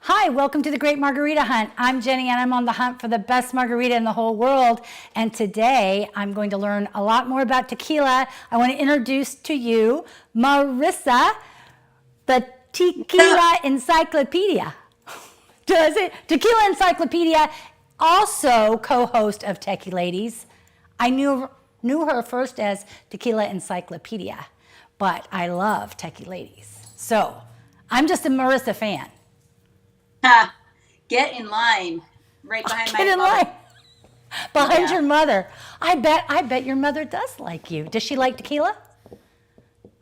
Hi, welcome to the Great Margarita Hunt. I'm Jenny and I'm on the hunt for the best margarita in the whole world. And today I'm going to learn a lot more about tequila. I want to introduce to you Marissa, the Tequila Encyclopedia. Does it? Tequila Encyclopedia, also co-host of Techie Ladies. I knew her first as Tequila Encyclopedia, but I love Techie Ladies. So I'm just a Marissa fan. Get in line right behind my Get in mother. line behind your mother. I bet your mother does like you. Does she like tequila?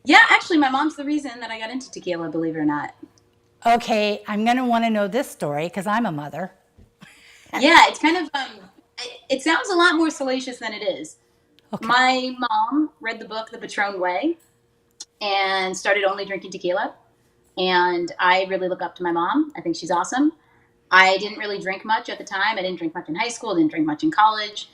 Yeah, actually, my mom's the reason that I got into tequila, believe it or not. Okay, I'm going to want to know this story because I'm a mother. Yeah, it's kind of, it sounds a lot more salacious than it is. Okay. My mom read the book, The Patron Way, and started only drinking tequila. And I really look up to my mom. I think she's awesome. I didn't really drink much at the time. I didn't drink much in high school. Didn't drink much in college.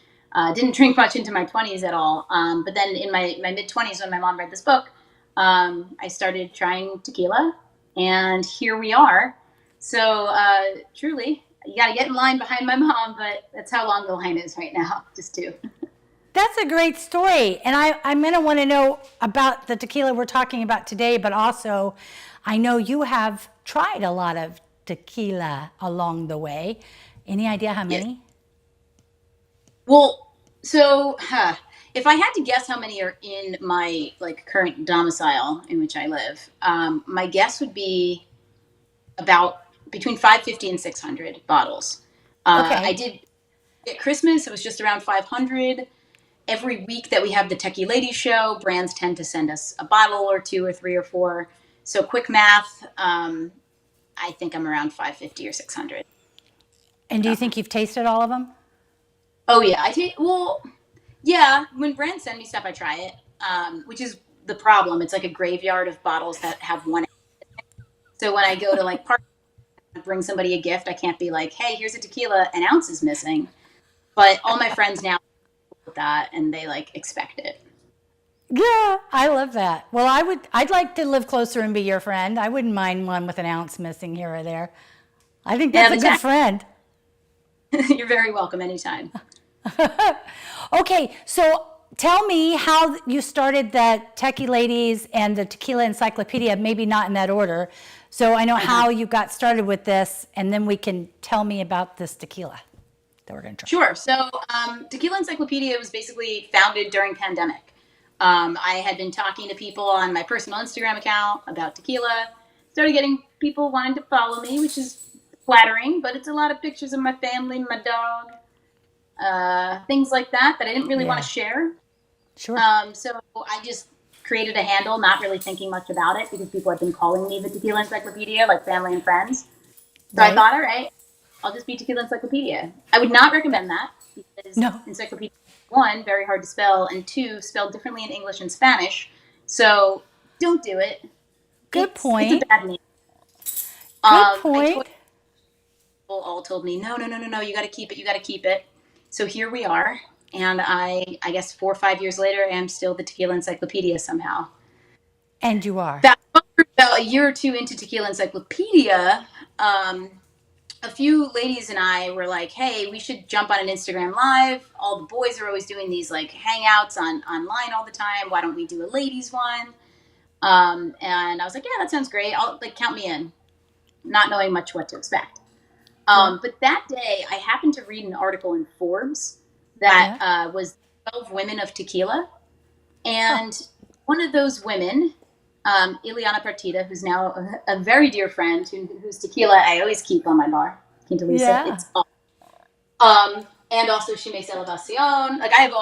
Didn't drink much into my 20s at all. But then in my mid-20s, when my mom read this book, I started trying tequila. And here we are. So truly, you got to get in line behind my mom. But that's how long the line is right now, just two. That's a great story. And I'm going to want to know about the tequila we're talking about today, but also I know you have tried a lot of tequila along the way. Any idea how many? Yeah. Well, so if I had to guess how many are in my current domicile in which I live, my guess would be about between 550 and 600 bottles. Okay. I did at Christmas, it was just around 500. Every week that we have the Techie Ladies show, brands tend to send us a bottle or two or three or four. So quick math, I think I'm around 550 or 600. And do you think you've tasted all of them? Oh yeah, yeah. When brands send me stuff, I try it, which is the problem. It's like a graveyard of bottles that have one. So when I go to bring somebody a gift, I can't be like, hey, here's a tequila, an ounce is missing. But all my friends now with that, and they expect it. Yeah, I love that. Well, I'd like to live closer and be your friend. I wouldn't mind one with an ounce missing here or there. I think that's a good friend. You're very welcome anytime. Okay, so tell me how you started the Techie Ladies and the Tequila Encyclopedia, maybe not in that order. So I know how you got started with this, and then we can tell me about this tequila that we're going to try. Sure. So Tequila Encyclopedia was basically founded during pandemic. I had been talking to people on my personal Instagram account about tequila, started getting people wanting to follow me, which is flattering, but it's a lot of pictures of my family, my dog, things like that I didn't really want to share. Sure. So I just created a handle, not really thinking much about it because people had been calling me the Tequila Encyclopedia, like family and friends. So I thought, all right, I'll just be Tequila Encyclopedia. I would not recommend that because Encyclopedia, one, very hard to spell, and two, spelled differently in English and Spanish. So don't do it. Good point. It's a bad name. Good point. People all told me, no, you got to keep it. You got to keep it. So here we are. And I guess 4 or 5 years later, I am still the Tequila Encyclopedia somehow. And you are. About a year or two into Tequila Encyclopedia, a few ladies and I were like, hey, we should jump on an Instagram Live. All the boys are always doing these hangouts online all the time. Why don't we do a ladies one? And I was like, yeah, that sounds great. I'll count me in, not knowing much what to expect. But that day I happened to read an article in Forbes that was 12 women of tequila. And one of those women, Ileana Partida, who's now a very dear friend, whose tequila I always keep on my bar. Quinta Lisa. Yeah. It's awesome. And also She Me Celebracion. I have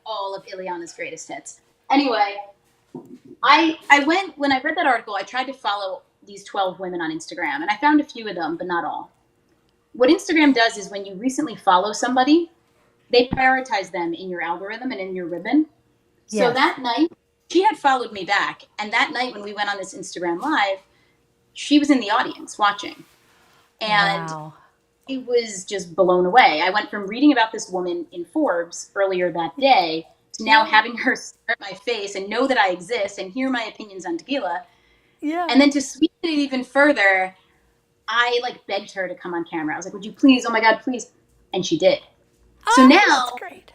all of Ileana's greatest hits. Anyway, when I read that article, I tried to follow these 12 women on Instagram, and I found a few of them, but not all. What Instagram does is when you recently follow somebody, they prioritize them in your algorithm and in your ribbon. Yes. So that night, she had followed me back. And that night when we went on this Instagram Live, she was in the audience watching. And was just blown away. I went from reading about this woman in Forbes earlier that day to now Yeah. having her stare at my face and know that I exist and hear my opinions on tequila. Yeah. And then to sweeten it even further, I like begged her to come on camera. I was like, would you please? Oh my God, please. And she did. So Oh, that's now, great.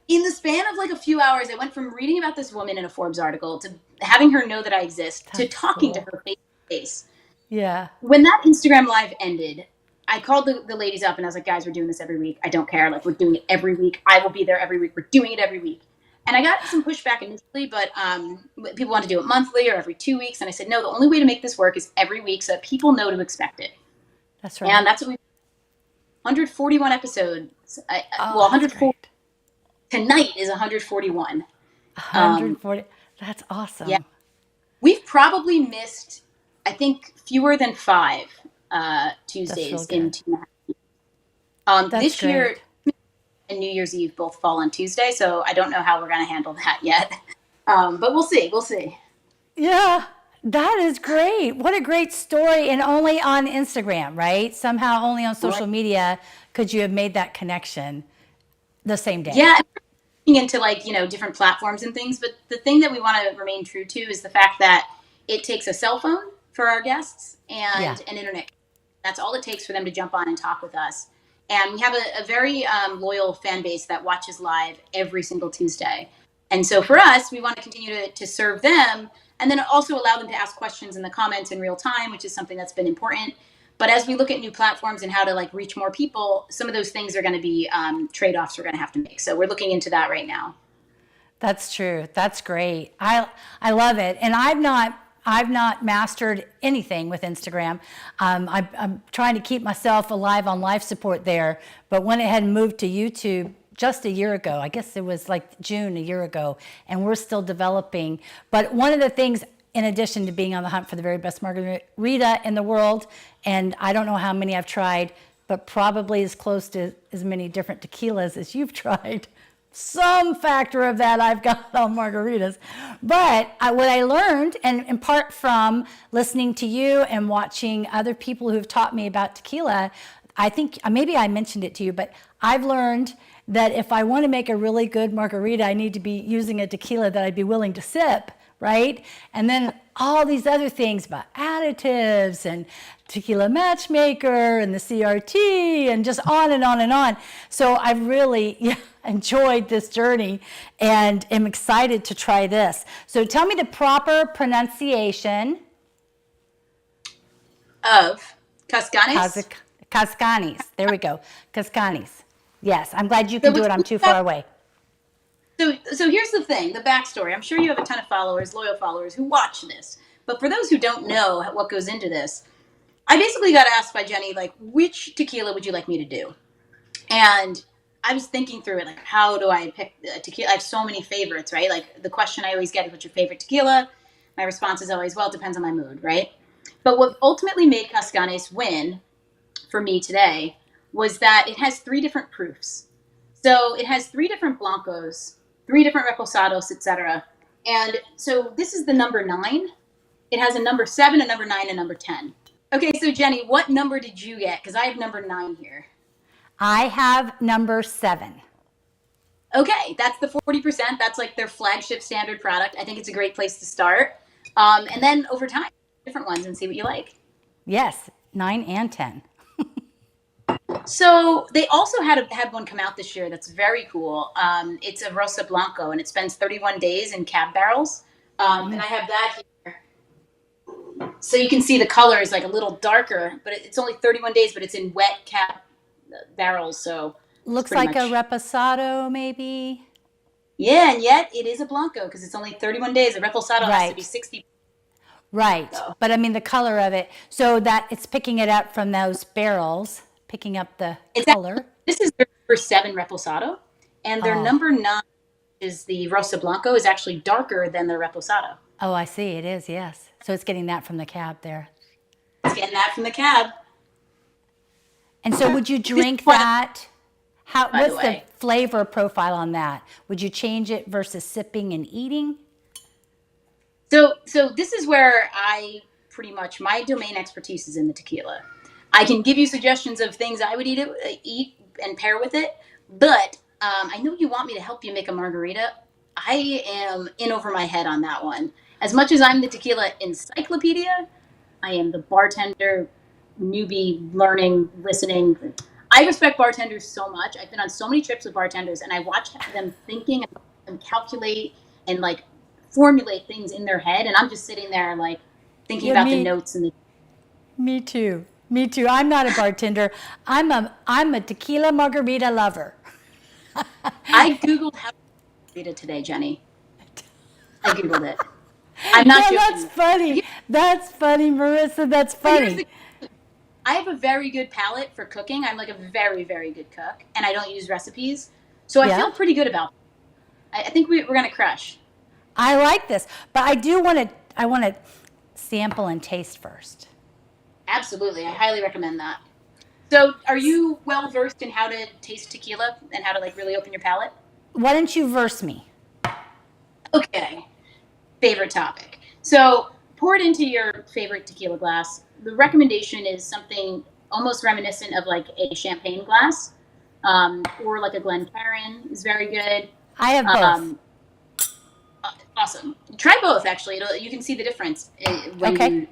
in the span of like a few hours, I went from reading about this woman in a Forbes article to having her know that I exist to That's talking to cool. her face to face. Yeah. When that Instagram live ended, I called the ladies up and I was like, guys, we're doing this every week. I don't care. Like, we're doing it every week. I will be there every week. We're doing it every week. And I got some pushback initially, but people want to do it monthly or every 2 weeks. And I said, no, the only way to make this work is every week so that people know to expect it. That's right. And that's what we 141 episodes. Oh, Well, that's 140 great. tonight is 141. Um, 140. That's yeah, awesome. we've probably missed, I think, fewer than 5 That's real Tuesdays in good. 2.5. That's This year, great. and New Year's Eve both fall on Tuesday, so I don't know how we're going to handle that yet. But we'll see. We'll see. Yeah. That is great. What a great story. And only on Instagram, right? Somehow only on social media could you have made that connection the same day. Yeah, into like different platforms and things, but the thing that we want to remain true to is the fact that it takes a cell phone for our guests Yeah. and an internet. That's all it takes for them to jump on and talk with us. And we have a very loyal fan base that watches live every single Tuesday. And so for us, we want to continue to serve them and then also allow them to ask questions in the comments in real time, which is something that's been important. But as we look at new platforms and how to like reach more people, some of those things are going to be trade-offs we're going to have to make. So we're looking into that right now. That's true. That's great. I love it. And I've not mastered anything with Instagram. I'm trying to keep myself alive on life support there, but went ahead and moved to YouTube just a year ago. I guess it was like June a year ago, and we're still developing. But one of the things, in addition to being on the hunt for the very best margarita in the world, and I don't know how many I've tried, but probably as close to as many different tequilas as you've tried. Some factor of that I've got on margaritas. But what I learned, and in part from listening to you and watching other people who've taught me about tequila, I think maybe I mentioned it to you, but I've learned that if I want to make a really good margarita, I need to be using a tequila that I'd be willing to sip, right? And then all these other things about additives and tequila matchmaker and the CRT and just on and on and on. So I've really enjoyed this journey and am excited to try this. So tell me the proper pronunciation. Of Cazcanes. Cazcanes. There we go. Cazcanes. Yes, I'm glad you So can do it. I'm too far away. So here's the thing, the backstory. I'm sure you have a ton of followers, loyal followers, who watch this. But for those who don't know what goes into this, I basically got asked by Jenny, like, which tequila would you like me to do? And I was thinking through it, like, how do I pick tequila? I have so many favorites, right? Like, the question I always get is, what's your favorite tequila? My response is always, well, it depends on my mood, right? But what ultimately made Cazcanes win for me today was that it has 3 different proofs. So it has 3 different blancos, 3 different reposados, etc. And so this is the number 9. It has a number 7, a number 9, a number 10. Okay, so Jenny, what number did you get? Because I have number 9 here. I have number 7. Okay, that's the 40%. That's like their flagship standard product. I think it's a great place to start. And then over time, different ones and see what you like. Yes, 9 and 10. So they also had one come out this year that's very cool. It's a Rosa Blanco, and it spends 31 days in cab barrels. And I have that here. So you can see the color is like a little darker, but it's only 31 days, but it's in wet cab barrels. So Looks like a reposado, maybe. Yeah, and yet it is a Blanco because it's only 31 days. A Reposado has to be Right. 60. Right. So. But I mean the color of it. So that it's picking it up from those barrels, picking up the color. This is their number 7 Reposado, and their number 9 is the Rosa Blanco is actually darker than their Reposado. Oh, I see. It is, yes. So it's getting that from the cab there. It's getting that from the cab. And so would you drink that? What's the flavor profile on that? Would you change it versus sipping and eating? So this is where I pretty much, my domain expertise is in the tequila. I can give you suggestions of things I would eat and pair with it. But I know you want me to help you make a margarita. I am in over my head on that one. As much as I'm the tequila encyclopedia, I am the bartender, newbie, learning, listening. I respect bartenders so much. I've been on so many trips with bartenders, and I watch them thinking and calculate and like formulate things in their head, and I'm just sitting there like thinking Yeah, about the notes and the. me too. Me too. I'm not a bartender. I'm a tequila margarita lover. I googled how to read it today, Jenny. I googled it. I'm not Yeah, joking. that's funny. That's funny, Marissa. That's But here's funny. I have a very good palate for cooking. I'm like a very, very good cook, and I don't use recipes, so I Yeah, feel pretty good about it. I think we're gonna crush. I like this, but I do want to. I want to sample and taste first. Absolutely, I highly recommend that. So, are you well versed in how to taste tequila and how to like really open your palate? Why don't you verse me? Okay, favorite topic. So, pour it into your favorite tequila glass. The recommendation is something almost reminiscent of like a champagne glass, or like a Glencairn is very good. I have both. Um, awesome. Try both actually. You can see the difference when Okay. you.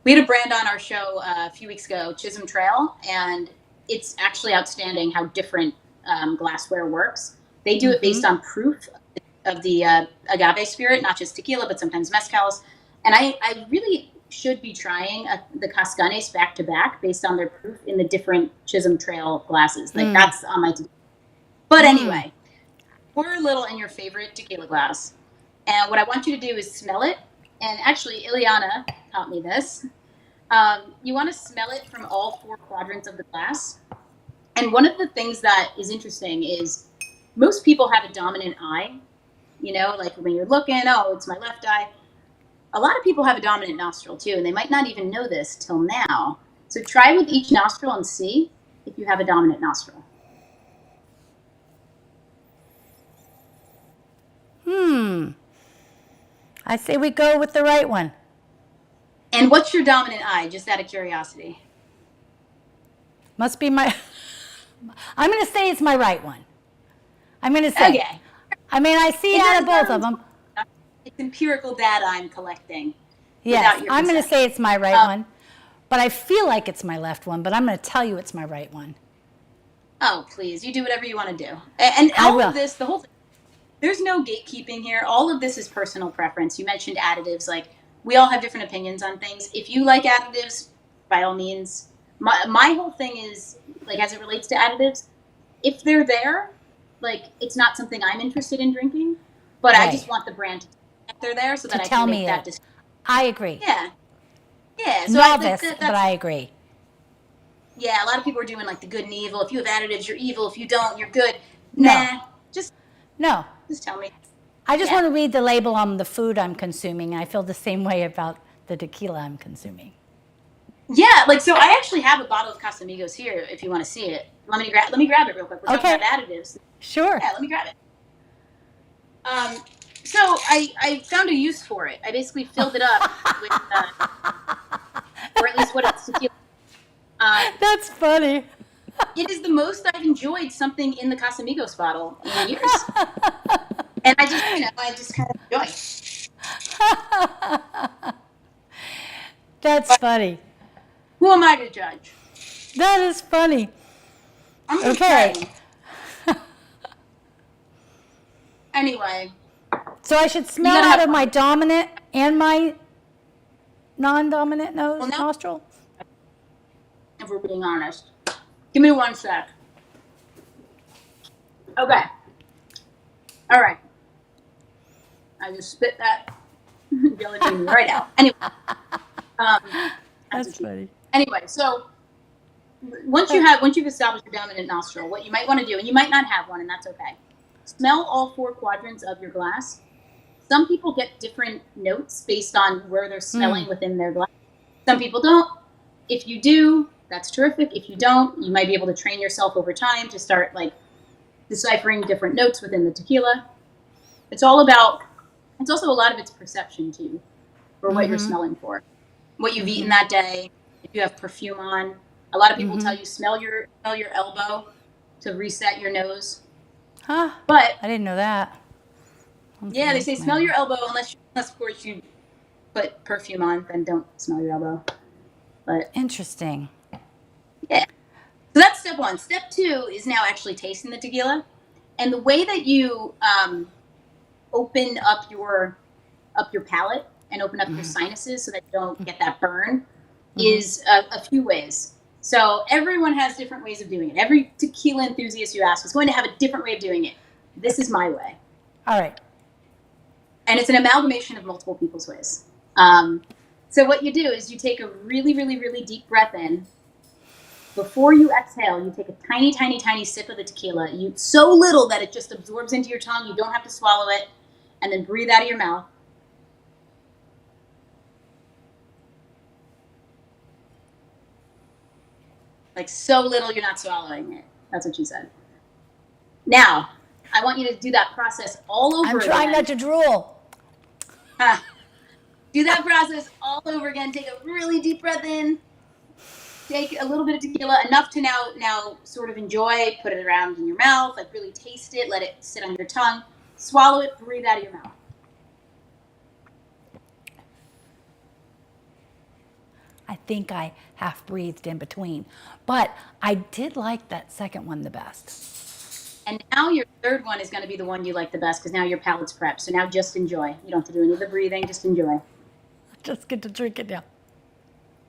We had a brand on our show a few weeks ago, Chisholm Trail, and it's actually outstanding how different glassware works. They do it based on proof of the agave spirit, not just tequila, but sometimes mezcals. And I really should be trying the Cazcanes back to back based on their proof in the different Chisholm Trail glasses. Like that's on my to-do. But anyway, pour a little in your favorite tequila glass. And what I want you to do is smell it. And actually, Ileana taught me this. You want to smell it from all four quadrants of the glass. And one of the things that is interesting is most people have a dominant eye. You know, like when you're looking, oh, it's my left eye. A lot of people have a dominant nostril too, and they might not even know this till now. So try with each nostril and see if you have a dominant nostril. I say we go with the right one. And what's your dominant eye, just out of curiosity? Must be my. I'm going to say it's my right one. I'm going to say. Okay. I mean, I see out of both of them. It's empirical data I'm collecting. Yes, Your I'm going to consent. say it's my right one, but I feel like it's my left one. But I'm going to tell you it's my right one. Oh, please, you do whatever you want to do. And I all will. of this, the whole thing, there's no gatekeeping here. All of this is personal preference. You mentioned additives. Like, we all have different opinions on things. If you like additives, by all means. My whole thing is, like, as it relates to additives, if they're there, like, it's not something I'm interested in drinking, but I just want the brand to that they're there so that I tell can me make that it. decision. I agree. Yeah. Yeah. So Novice, that's, but I agree. yeah, a lot of people are doing like the good and evil. If you have additives, you're evil. If you don't, you're good. No. Nah, just No, tell me. I just Yeah. want to read the label on the food I'm consuming. I feel the same way about the tequila I'm consuming. Yeah, like so. I actually have a bottle of Casamigos here. If you want to see it, let me grab it real quick. We're talking about additives. Sure. Yeah, let me grab it. So I found a use for it. I basically filled it up with, or at least what it's tequila. That's funny. It is the most I've enjoyed something in the Casamigos bottle in years, and I just kind of enjoy it. That's funny. Who am I to judge? That is funny. I'm just Okay. saying. Anyway, So I should smell gotta out have of my fun. dominant and my non-dominant nostril? If we're being honest, give me one sec. Okay. All right. I just spit that jelly bean right out. Anyway, That's funny. Anyway, so once you've established your dominant nostril, what you might want to do, and you might not have one, and that's okay. Smell all four quadrants of your glass. Some people get different notes based on where they're smelling within their glass. Some people don't. If you do, that's terrific. If you don't, you might be able to train yourself over time to start like deciphering different notes within the tequila. It's also a lot of it's perception too, for what you're smelling for, what you've eaten that day, You have perfume on. A lot of people tell you smell your elbow to reset your nose. Huh? But I didn't know that. yeah, they say smell your elbow unless of course you put perfume on, then don't smell your elbow. But Interesting. yeah. So that's step one. Step two is now actually tasting the tequila. And the way that you open up your palate and open up your sinuses so that you don't get that burn is a few ways. So everyone has different ways of doing it. Every tequila enthusiast you ask is going to have a different way of doing it. This is my way. All right. And it's an amalgamation of multiple people's ways. So what you do is you take a really, really, really deep breath in. Before you exhale, you take a tiny, tiny, tiny sip of the tequila. So little that it just absorbs into your tongue. You don't have to swallow it. And then breathe out of your mouth. Like so little you're not swallowing it. That's what she said. Now, I want you to do that process all over again. I'm trying not to drool. Do that process all over again. Take a really deep breath in. Take a little bit of tequila, enough to now sort of enjoy, put it around in your mouth, like really taste it, let it sit on your tongue. Swallow it, breathe out of your mouth. I think I half breathed in between, but I did like that second one the best. And now your third one is going to be the one you like the best because now your palate's prepped. So now just enjoy. You don't have to do any of the breathing, just enjoy. Just get to drink it now.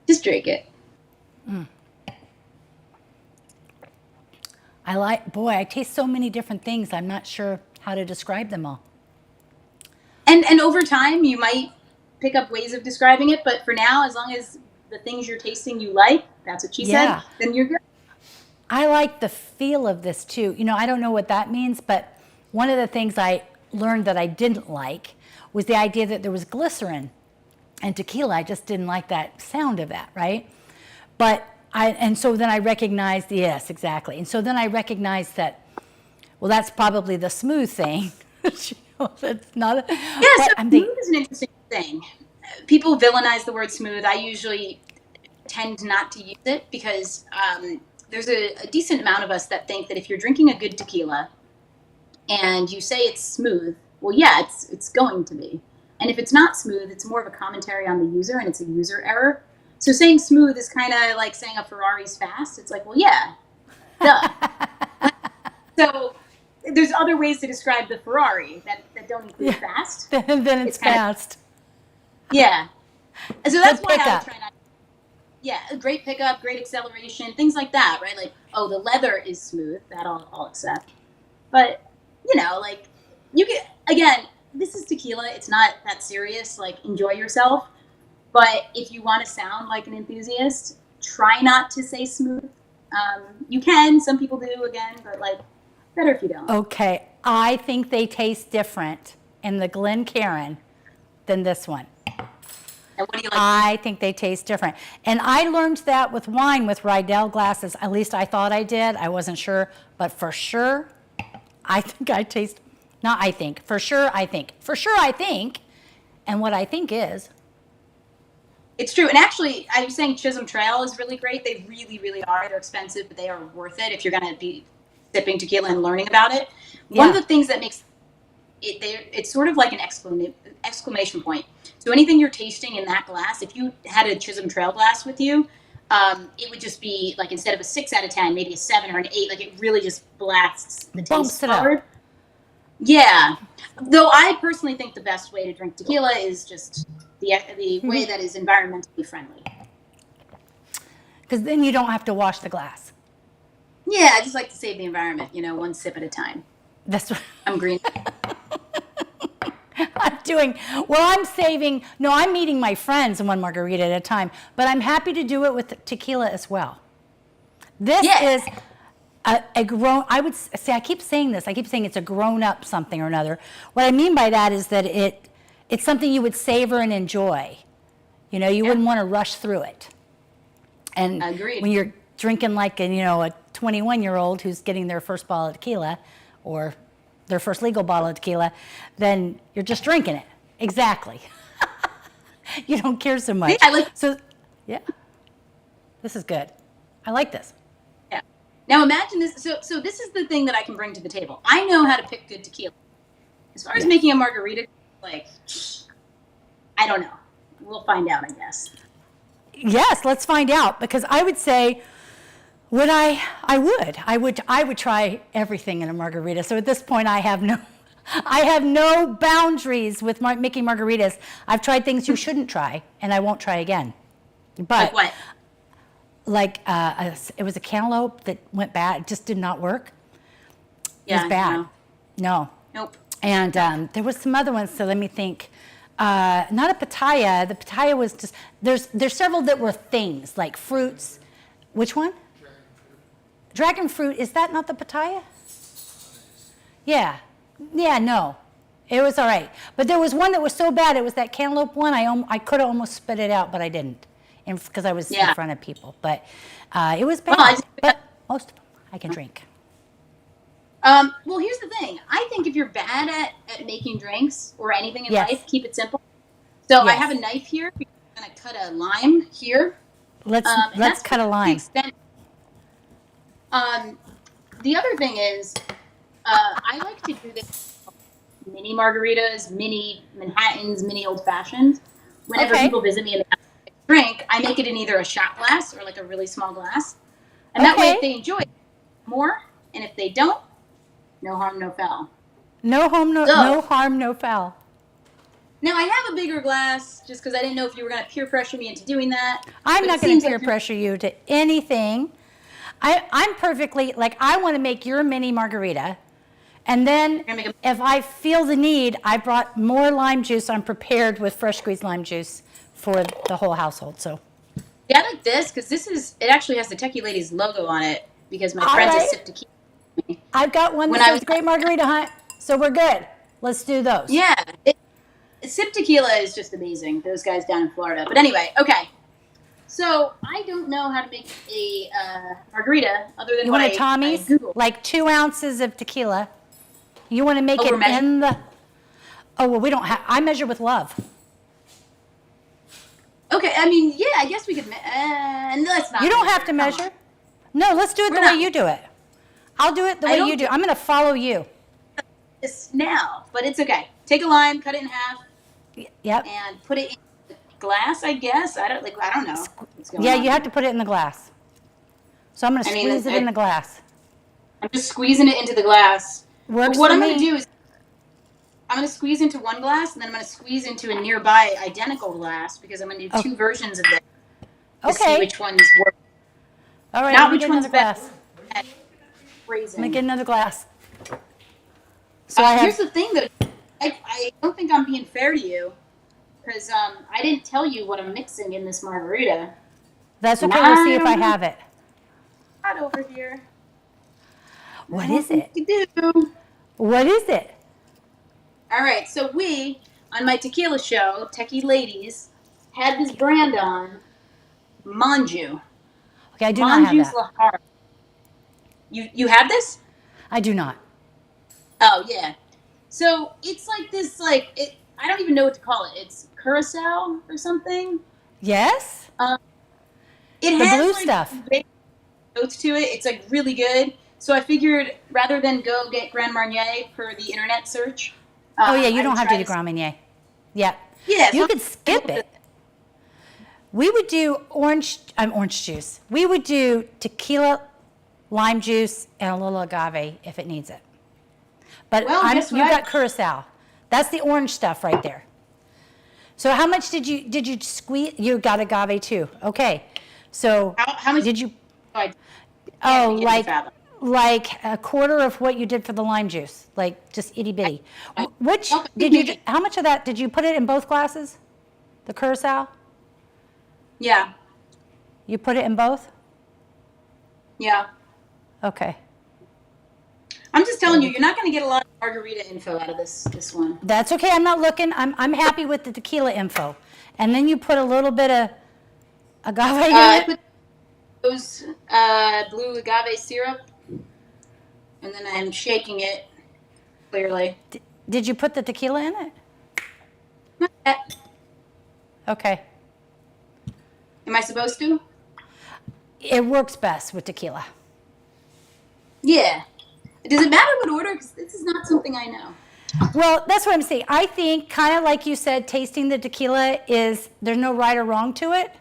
Just drink it. I taste so many different things. I'm not sure how to describe them all. And over time, you might pick up ways of describing it. But for now, as long as the things you're tasting you like, that's what she said, then you're good. I like the feel of this too. You know, I don't know what that means, but one of the things I learned that I didn't like was the idea that there was glycerin and tequila. I just didn't like that sound of that, right? And so then I recognized, yes, exactly. And so then I recognized that, well, that's probably the smooth thing. It's not. Smooth is an interesting thing. People villainize the word smooth. I usually tend not to use it because there's a decent amount of us that think that if you're drinking a good tequila and you say it's smooth, well, yeah, it's going to be. And if it's not smooth, it's more of a commentary on the user and it's a user error. So saying smooth is kind of like saying a Ferrari's fast. It's like, well, yeah, duh. So there's other ways to describe the Ferrari that don't include fast. Then it's fast. Yeah. So that's why pickup. I try not. Yeah, a great pickup, great acceleration, things like that, right? Like, oh, the leather is smooth. That I'll accept. But, like, you get, again, this is tequila. It's not that serious. Like, enjoy yourself. But if you want to sound like an enthusiast, try not to say smooth. You can. Some people do, again, but, like, better if you don't. Okay. I think they taste different in the Glencairn than this one. And what do you like? I think they taste different. And I learned that with wine with Riedel glasses. At least I thought I did. I wasn't sure. But for sure, I think I taste, not I think, for sure I think. For sure I think. And what I think is. It's true. And actually, I was saying Chisholm Trail is really great. They really, really are. They're expensive, but they are worth it if you're going to be sipping tequila and learning about it. One of the things that makes it's sort of like an exclamation point. So anything you're tasting in that glass, if you had a Chisholm Trail glass with you, it would just be like instead of a 6 out of 10, maybe a 7 or an 8. Like it really just blasts the taste forward. Yeah. Though I personally think the best way to drink tequila is just the way that is environmentally friendly. Because then you don't have to wash the glass. Yeah, I just like to save the environment, one sip at a time. That's what I'm green. I'm doing. Well, I'm meeting my friends in one margarita at a time, but I'm happy to do it with tequila as well. This is a grown, I would say, I keep saying this, I keep saying it's a grown up something or another. What I mean by that is that it's something you would savor and enjoy. You wouldn't want to rush through it. And Agreed. When you're drinking like a 21-year-old who's getting their first bottle of tequila or their first legal bottle of tequila, then you're just drinking it. Exactly. You don't care so much. Yeah, So, yeah. This is good. I like this. Yeah. Now imagine this. So this is the thing that I can bring to the table. I know how to pick good tequila. As far as Yes. making a margarita, like, I don't know. We'll find out, I guess. Yes, let's find out, because I would say, I would try everything in a margarita. So at this point, I have no boundaries with making margaritas. I've tried things you shouldn't try, and I won't try again. But Like what? It was a cantaloupe that went bad. It just did not work. It Yeah, was bad. No. Nope. And there was some other ones, so let me think. Not a pitaya. The pitaya was just, there's several that were things, like fruits. Which one? Dragon fruit. Is that not the pitaya? Yeah. Yeah, no. It was all right. But there was one that was so bad, it was that cantaloupe one. I could have almost spit it out, but I didn't, because I was in front of people. But it was bad. But most of them I can drink. Well, here's the thing. I think if you're bad at making drinks or anything in Yes. life, keep it simple. So I Yes. have a knife here. I'm going to cut a lime here. Let's cut a lime. The other thing is, I like to do this mini margaritas, mini Manhattans, mini old fashions. Whenever people visit me and they ask me to drink, I make it in either a shot glass or like a really small glass. And that way, if they enjoy it more, and if they don't, no harm, no foul. No harm, no foul. Now, I have a bigger glass just because I didn't know if you were going to peer pressure me into doing that. I'm not going to peer pressure you to anything. I'm perfectly, I want to make your mini margarita. And then if I feel the need, I brought more lime juice. I'm prepared with fresh squeezed lime juice for the whole household. So. Yeah, I like this because it actually has the Techie Ladies logo on it because my friends have sipped tequila. I've got one that says Great Margarita Hunt, so we're good. Let's do those. Yeah. Sip Tequila is just amazing. Those guys down in Florida. But anyway, okay. So I don't know how to make a margarita other than you what want a Tommy's? Like 2 ounces of tequila. You want to make it in the... Oh, well, we don't have... I measure with love. Okay, I mean, yeah, I guess we could... let's not. You don't have to measure. No, let's do it the way you do it. I'll do it the way you do. I'm going to follow you. This now, but it's okay. Take a lime, cut it in half. Yep. And put it in the glass, I guess. I don't know. What's going on. You have to put it in the glass. So I'm going to squeeze it in the glass. I'm just squeezing it into the glass. Works what for I'm me. going to do is I'm going to squeeze into one glass, and then I'm going to squeeze into a nearby identical glass because I'm going to do 2 versions of this to see which ones work. All right, Not let me which get one's another glass. Let me get another glass. So here's the thing, though. I don't think I'm being fair to you because I didn't tell you what I'm mixing in this margarita. That's okay. We'll see if I have it. Not over here. What is it? Do. What is it? All right, so we, on my tequila show, Techie Ladies, had this brand on, Manju. Okay, I do not have that. Lahar. You have this? I do not. Oh, yeah. So it's like this, I don't even know what to call it. It's curacao or something. Yes? It the has blue stuff. Big notes to it. It's really good. So I figured rather than go get Grand Marnier per the internet search. You don't have to do Grand Marnier. Yeah. Yeah. You could skip it. We would do orange juice. We would do tequila, lime juice, and a little agave if it needs it. But you got curacao. That's the orange stuff right there. So how much did you squeeze? You got agave too. Okay. So how much did you? Oh, like a quarter of what you did for the lime juice, like just itty bitty. How much of that did you put it in both glasses? The curacao? Yeah. You put it in both? Yeah. Okay. I'm just telling you, you're not going to get a lot of margarita info out of this one. That's okay. I'm not looking. I'm happy with the tequila info. And then you put a little bit of agave in it? I put those blue agave syrup, and then I'm shaking it, clearly. Did you put the tequila in it? Not yet. Okay. Am I supposed to? It works best with tequila. Yeah. Does it matter what order? Because this is not something I know. Well, that's what I'm saying. I think, kind of like you said, tasting the tequila is, there's no right or wrong to it.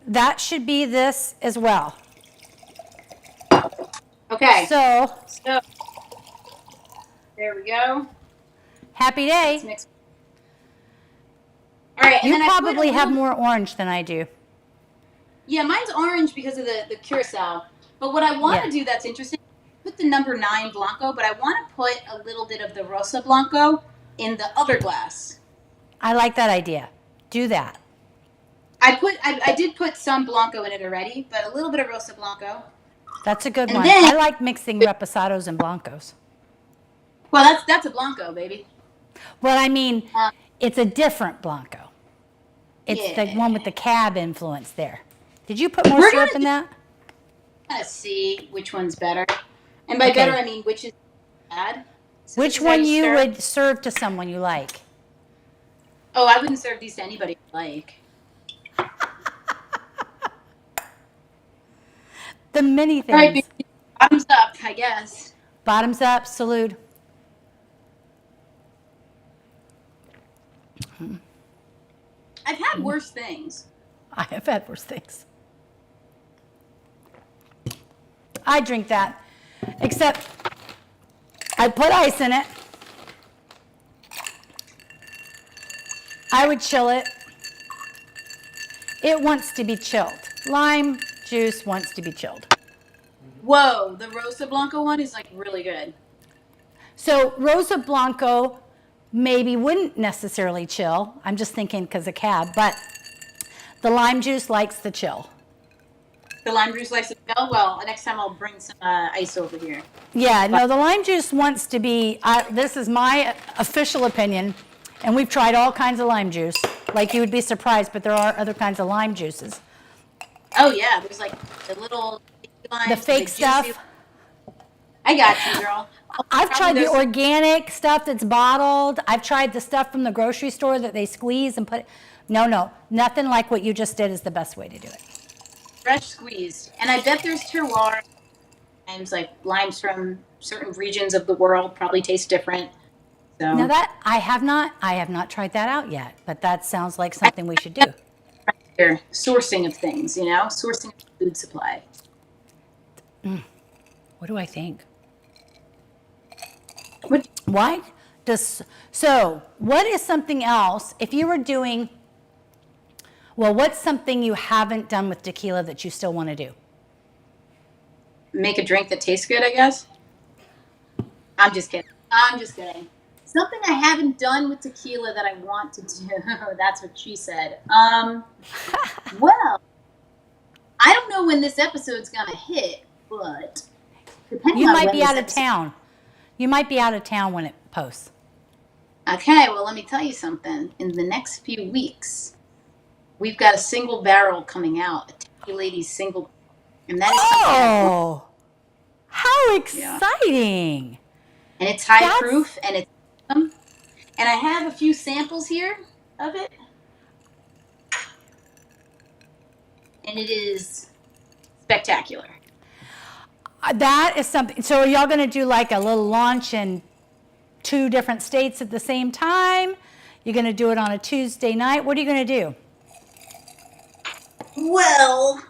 That should be this as well. Okay. So, there we go. happy Let's day. mix. All right. And You then probably I put have more orange than I do. Yeah, mine's orange because of the curacao. But what I want to do that's interesting, put the number 9 Blanco, but I want to put a little bit of the Rosa Blanco in the other glass. I like that idea. Do that. I did put some Blanco in it already, but a little bit of Rosa Blanco. That's a good And one. then- I like mixing reposados and blancos. Well, that's a Blanco, baby. Well, I mean, it's a different blanco. It's the Yeah. one with the cab influence there. Did you put more We're syrup gonna in that? Let's see which one's better. And by Okay. better, I mean which is bad. So Which this is how one you stir. would serve to someone you like? Oh, I wouldn't serve these to anybody I like. The many All right, things. baby. Bottoms up, I guess. Bottoms up, salute. I've had worse things. I have had worse things. I drink that, except I put ice in it. I would chill it. It wants to be chilled. Lime juice wants to be chilled. Whoa, the Rosa Blanco one is like really good. So Rosa Blanco maybe wouldn't necessarily chill. I'm just thinking because of cab, but the lime juice likes the chill. The lime juice likes to go. Well, next time I'll bring some ice over here. Yeah, no, the lime juice wants to be, this is my official opinion, and we've tried all kinds of lime juice. Like you would be surprised, but there are other kinds of lime juices. Oh yeah, there's like the little limes, The fake juicy- stuff. I got you, girl. I've tried Probably the those- organic stuff that's bottled. I've tried the stuff from the grocery store that they squeeze and put. No, nothing like what you just did is the best way to do it. fresh squeezed. And I bet there's terroir limes, like limes from certain regions of the world probably taste different. So Now that I have not tried that out yet, but that sounds like something we should do. they're sourcing of things, sourcing of food supply. What do I think? What Why does so? What is something else? If you were doing, well, what's something you haven't done with tequila that you still want to do? make a drink that tastes good, I guess? I'm just kidding. Something I haven't done with tequila that I want to do. That's what she said. Well, I don't know when this episode's gonna hit, but depending You on might when be this out of episode- town. You might be out of town when it posts. Okay, well, let me tell you something. In the next few weeks, we've got a single barrel coming out, a Tequila Ladies single, and that is something. Oh, how exciting! And it's high That's- proof, and it's and I have a few samples here of it, and it is spectacular. That is something. So are y'all going to do like a little launch in 2 different states at the same time? You're going to do it on a Tuesday night? What are you going to do? Well,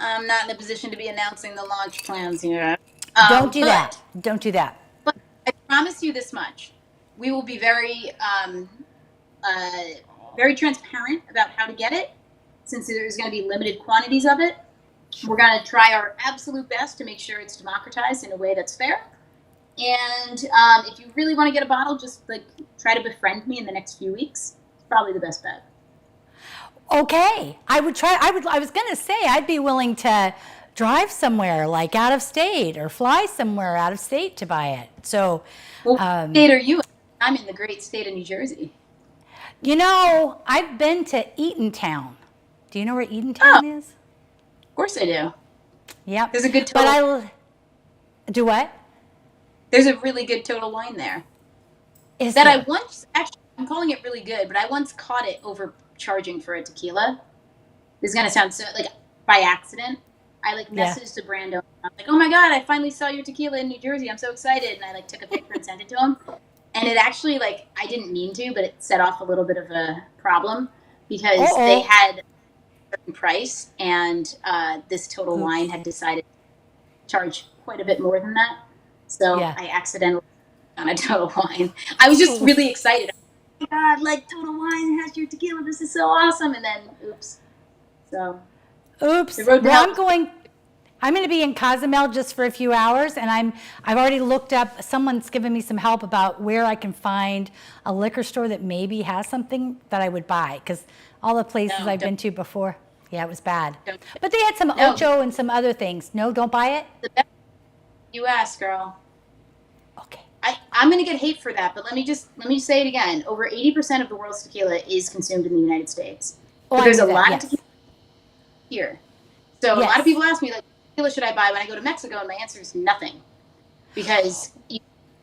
I'm not in a position to be announcing the launch plans here. Don't do that. Don't do that. But I promise you this much: we will be very, very transparent about how to get it, since there's going to be limited quantities of it. We're going to try our absolute best to make sure it's democratized in a way that's fair. And if you really want to get a bottle, just like try to befriend me in the next few weeks. It's probably the best bet. Okay. I would try. I was going to say I'd be willing to drive somewhere like out of state or fly somewhere out of state to buy it. So, Well, what state are you in? I'm in the great state of New Jersey. I've been to Eatontown. Do you know where Eatontown is? Of course I do. Yep. There's a good But total. do what? There's a really good Total Wine there. Is That there? I once, actually, I'm calling it really good, but I once caught it overcharging for a tequila. This is going to sound so, like, by accident. I like Yeah. messaged the brand owner. I was like, "Oh my god, I finally saw your tequila in New Jersey. I'm so excited!" And I like took a picture and sent it to him. And it actually, like, I didn't mean to, but it set off a little bit of a problem because they Uh-oh. had a certain price, and this Total Wine Oops. had decided to charge quite a bit more than that. So Yeah. I accidentally on a Total Wine. I was just really Oof. excited. Oh my god, like Total Wine has your tequila. This is so awesome. And then, oops. So the Oops. road to Well, hell. I'm going to be in Cozumel just for a few hours, and I've already looked up, someone's given me some help about where I can find a liquor store that maybe has something that I would buy, because all the places No, I've been to before, yeah, it was bad. don't. But they had some No, Ocho and some other things. No, don't buy it? the best U.S. girl. Okay. I'm going to get hate for that, but let me say it again. Over 80% of the world's tequila is consumed in the United States. Oh, But I there's knew a that, lot of yes. tequila here. So a lot of Yes. people ask me, like, what tequila should I buy when I go to Mexico? And my answer is nothing. Because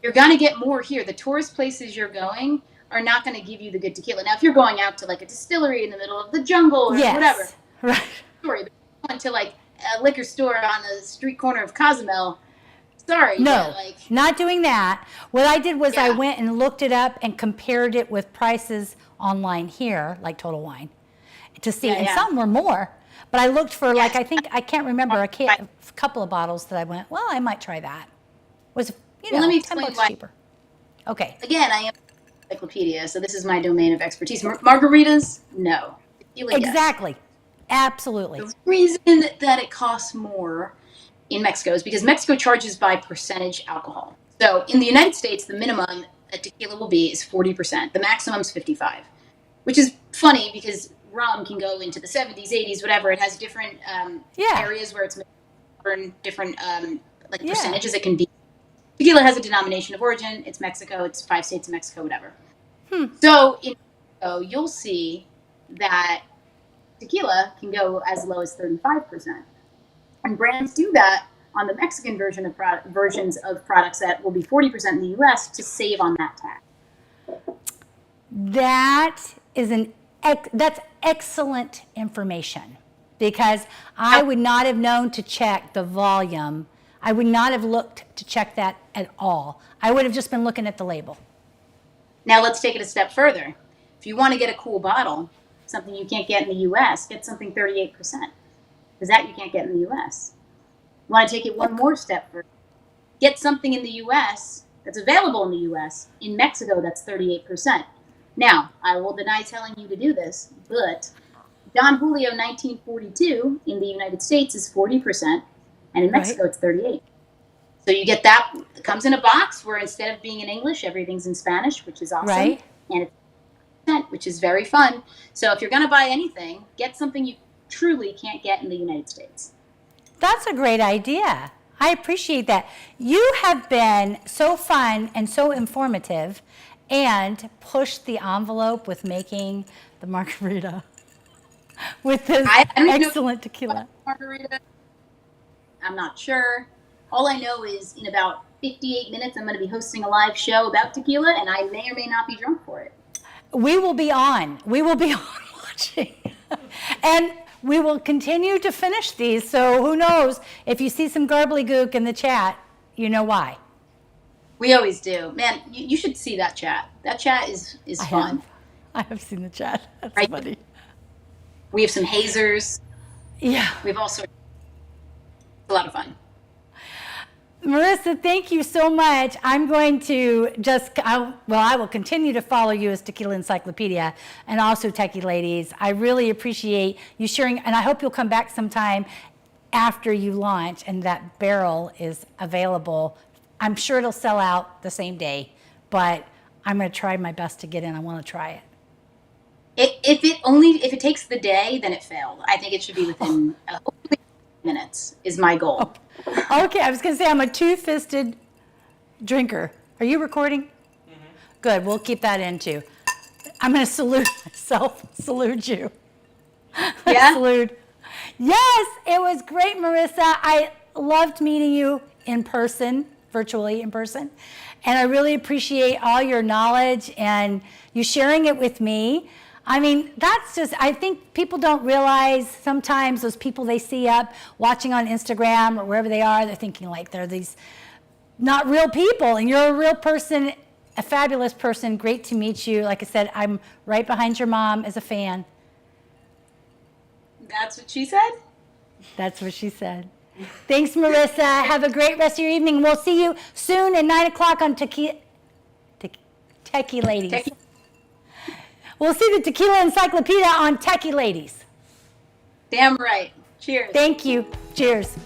you're going to get more here. The tourist places you're going are not going to give you the good tequila. Now, if you're going out to, like, a distillery in the middle of the jungle or whatever, Yes. Right. story. But if you're going to, like, a liquor store on the street corner of Cozumel, sorry, No, but, like, not doing that. What I did was I yeah. went and looked it up and compared it with prices online here, like Total Wine, to see. Yeah, And yeah. some were more, but I looked for like, Yes. I can't remember, a couple of bottles that I went, well, I might try that. Was, Well, let me 10 explain bucks why. cheaper. Okay. Again, I am Encyclopedia, so this is my domain of expertise. Margaritas, no. Tequila, yes. Exactly. Absolutely. The reason that it costs more in Mexico is because Mexico charges by percentage alcohol. So in the United States, the minimum that tequila will be is 40%. The maximum is 55, which is funny because rum can go into the 70s, 80s, whatever. It has different Yeah. areas where it's different like Yeah. percentages it can be. Tequila has a denomination of origin. It's Mexico. It's 5 states in Mexico, whatever. So in Mexico, you'll see that tequila can go as low as 35%. And brands do that on the Mexican versions of products that will be 40% in the US to save on that tax. That is that's excellent information, because I would not have known to check the volume. I would not have looked to check that at all. I would have just been looking at the label. Now let's take it a step further. If you want to get a cool bottle, something you can't get in the US, get something 38%. Because that you can't get in the US. You want to take it one more step further. Get something in the US that's available in the US. In Mexico, that's 38%. Now, I will deny telling you to do this, but Don Julio 1942 in the United States is 40%, and in Mexico it's 38%. So you get that. It comes in a box where instead of being in English, everything's in Spanish, which is awesome. Right. And it's which is very fun. So if you're going to buy anything, get something you truly can't get in the United States. That's a great idea. I appreciate that. You have been so fun and so informative, and pushed the envelope with making the margarita with this I don't even know excellent tequila. Margarita. I'm not sure. All I know is in about 58 minutes, I'm going to be hosting a live show about tequila, and I may or may not be drunk for it. We will be on. We will be on watching. And we will continue to finish these. So who knows? If you see some garbly-gook in the chat, you know why. We always do. Man, you should see that chat. That chat is fun. I have seen the chat. That's right? funny. We have some hazers. Yeah. We have all sorts. It's a lot of fun. Marissa, thank you so much. I'm going to I will continue to follow you as Tequila Encyclopedia and also Techie Ladies. I really appreciate you sharing, and I hope you'll come back sometime after you launch and that barrel is available. I'm sure it'll sell out the same day, but I'm going to try my best to get in. I want to try it. If it takes the day, then it failed. I think it should be within minutes is my goal. Okay, I was going to say I'm a two-fisted drinker. Are you recording? Mm-hmm. Good, we'll keep that in too. I'm going to salute myself, salute you. Yeah? Salute. Yes, it was great, Marissa. I loved meeting you in person, virtually in person. And I really appreciate all your knowledge and you sharing it with me. I mean, that's just, I think people don't realize sometimes those people they see up watching on Instagram or wherever they are, they're thinking like they're these not real people, and you're a real person, a fabulous person. Great to meet you. Like I said, I'm right behind your mom as a fan. That's what she said? That's what she said. Thanks, Marissa. Have a great rest of your evening. We'll see you soon at 9 o'clock on Techie Ladies. We'll see the Tequila Encyclopedia on Techie Ladies. Damn right. Cheers. Thank you. Cheers.